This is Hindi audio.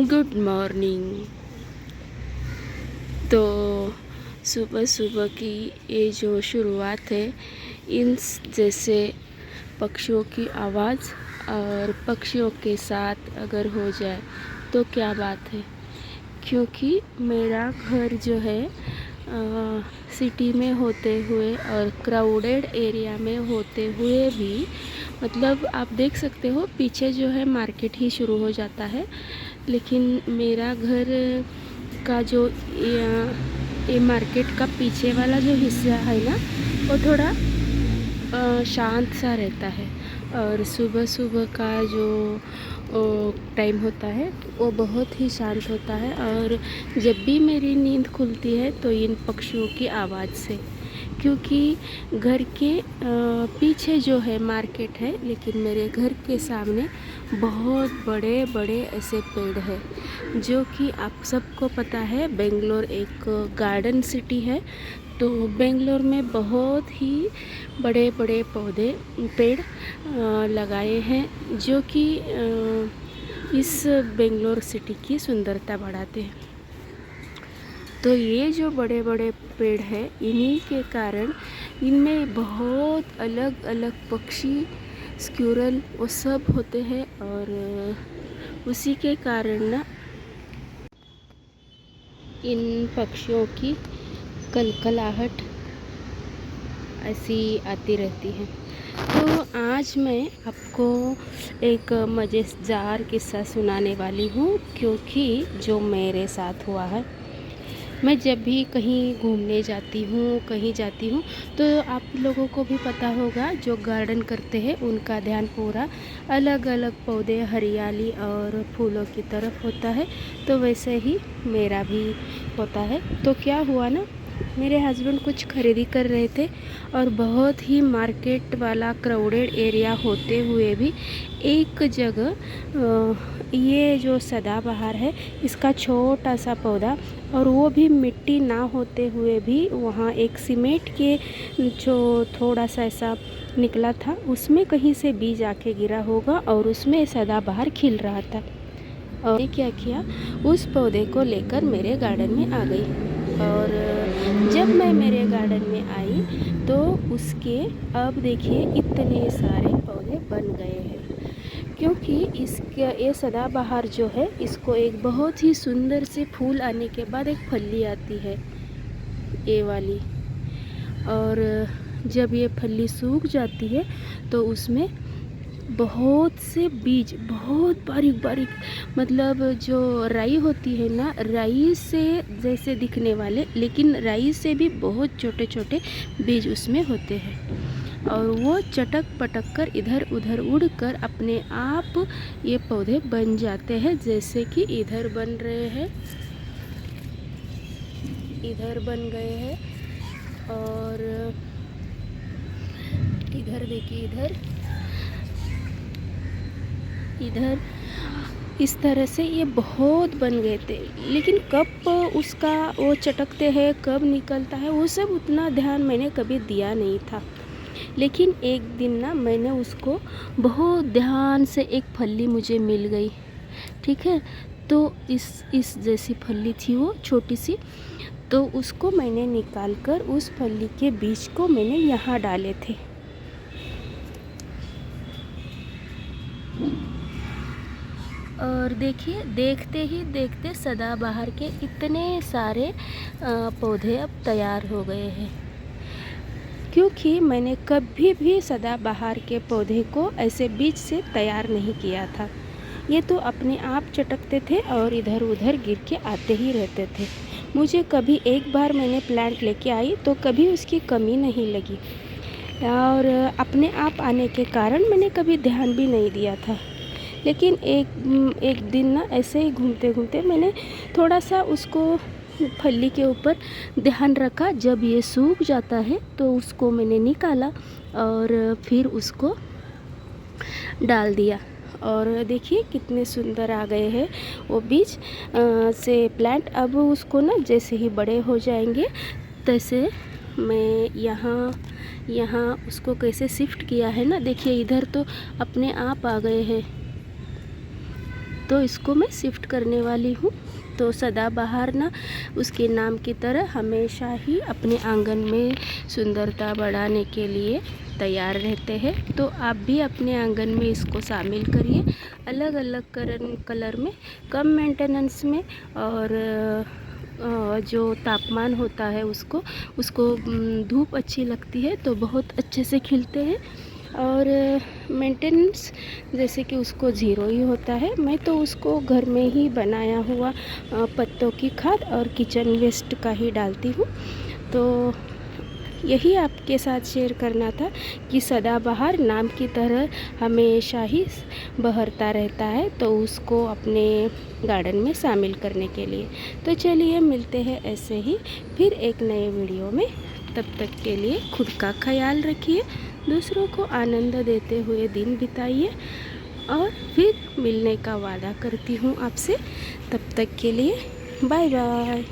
Good morning. तो सुबह सुबह की ये जो शुरुआत है, इन जैसे पक्षियों की आवाज़ और पक्षियों के साथ अगर हो जाए तो क्या बात है। क्योंकि मेरा घर जो है सिटी में होते हुए और क्राउडेड एरिया में होते हुए भी, मतलब आप देख सकते हो पीछे जो है मार्केट ही शुरू हो जाता है, लेकिन मेरा घर का जो ये मार्केट का पीछे वाला जो हिस्सा है ना, वो थोड़ा शांत सा रहता है। और सुबह सुबह का जो टाइम होता है वो बहुत ही शांत होता है। और जब भी मेरी नींद खुलती है तो इन पक्षियों की आवाज़ से, क्योंकि घर के पीछे जो है मार्केट है, लेकिन मेरे घर के सामने बहुत बड़े बड़े ऐसे पेड़ हैं। जो कि आप सबको पता है बेंगलोर एक गार्डन सिटी है, तो बेंगलोर में बहुत ही बड़े बड़े पेड़ लगाए हैं, जो कि इस बेंगलोर सिटी की सुंदरता बढ़ाते हैं। तो ये जो बड़े बड़े पेड़ हैं, इन्हीं के कारण इनमें बहुत अलग अलग पक्षी, स्क्यूरल, वो सब होते हैं। और उसी के कारण ना इन पक्षियों की कलकलाहट ऐसी आती रहती है। तो आज मैं आपको एक मज़ेदार किस्सा सुनाने वाली हूँ, क्योंकि जो मेरे साथ हुआ है। मैं जब भी कहीं घूमने जाती हूँ तो आप लोगों को भी पता होगा, जो गार्डन करते हैं उनका ध्यान पूरा अलग अलग पौधे, हरियाली और फूलों की तरफ होता है। तो वैसे ही मेरा भी होता है। तो क्या हुआ ना, मेरे हस्बैंड कुछ खरीदी कर रहे थे और बहुत ही मार्केट वाला क्राउडेड एरिया होते हुए भी एक जगह ये जो सदाबहार है, इसका छोटा सा पौधा, और वो भी मिट्टी ना होते हुए भी वहाँ एक सीमेंट के जो थोड़ा सा ऐसा निकला था, उसमें कहीं से बीज आके गिरा होगा और उसमें सदाबहार खिल रहा था। और क्या किया, उस पौधे को लेकर मेरे गार्डन में आ गई। और जब मैं मेरे गार्डन में आई तो उसके अब देखिए इतने सारे पौधे बन गए हैं। क्योंकि इसका ये सदाबहार जो है, इसको एक बहुत ही सुंदर से फूल आने के बाद एक फली आती है, ये वाली। और जब ये फली सूख जाती है तो उसमें बहुत से बीज, बहुत बारीक बारीक, मतलब जो राई होती है ना, राई से जैसे दिखने वाले, लेकिन राई से भी बहुत छोटे छोटे बीज उसमें होते हैं। और वो चटक पटक कर इधर उधर उड़कर अपने आप ये पौधे बन जाते हैं। जैसे कि इधर बन रहे हैं, इधर बन गए हैं, और इधर देखिए, इधर इस तरह से ये बहुत बन गए थे। लेकिन कब उसका वो चटकते हैं, कब निकलता है, वो सब उतना ध्यान मैंने कभी दिया नहीं था। लेकिन एक दिन ना मैंने उसको बहुत ध्यान से, एक फली मुझे मिल गई, ठीक है। तो इस जैसी फली थी वो छोटी सी, तो उसको मैंने निकाल कर उस फली के बीज को मैंने यहाँ डाले थे। और देखिए, देखते ही देखते सदाबहार के इतने सारे पौधे अब तैयार हो गए हैं। क्योंकि मैंने कभी भी सदाबहार के पौधे को ऐसे बीज से तैयार नहीं किया था। ये तो अपने आप चटकते थे और इधर उधर गिर के आते ही रहते थे। मुझे कभी, एक बार मैंने प्लांट लेके आई तो कभी उसकी कमी नहीं लगी, और अपने आप आने के कारण मैंने कभी ध्यान भी नहीं दिया था। लेकिन एक दिन ना ऐसे ही घूमते घूमते मैंने थोड़ा सा उसको फली के ऊपर ध्यान रखा। जब ये सूख जाता है तो उसको मैंने निकाला और फिर उसको डाल दिया। और देखिए कितने सुंदर आ गए हैं वो बीज से प्लांट। अब उसको ना जैसे ही बड़े हो जाएंगे, तैसे मैं यहाँ उसको कैसे शिफ्ट किया है ना, देखिए इधर तो अपने आप आ गए हैं। तो इसको मैं शिफ्ट करने वाली हूँ। तो सदाबहार ना उसके नाम की तरह हमेशा ही अपने आंगन में सुंदरता बढ़ाने के लिए तैयार रहते हैं। तो आप भी अपने आंगन में इसको शामिल करिए, अलग अलग कलर में, कम मेंटेनेंस में, और जो तापमान होता है उसको धूप अच्छी लगती है तो बहुत अच्छे से खिलते हैं। और मेंटेनेंस जैसे कि उसको ज़ीरो ही होता है। मैं तो उसको घर में ही बनाया हुआ पत्तों की खाद और किचन वेस्ट का ही डालती हूँ। तो यही आपके साथ शेयर करना था कि सदाबहार नाम की तरह हमेशा ही बहरता रहता है, तो उसको अपने गार्डन में शामिल करने के लिए। तो चलिए मिलते हैं ऐसे ही फिर एक नए वीडियो में। तब तक के लिए खुद का ख्याल रखिए, दूसरों को आनंद देते हुए दिन बिताइए, और फिर मिलने का वादा करती हूँ आपसे। तब तक के लिए बाय बाय।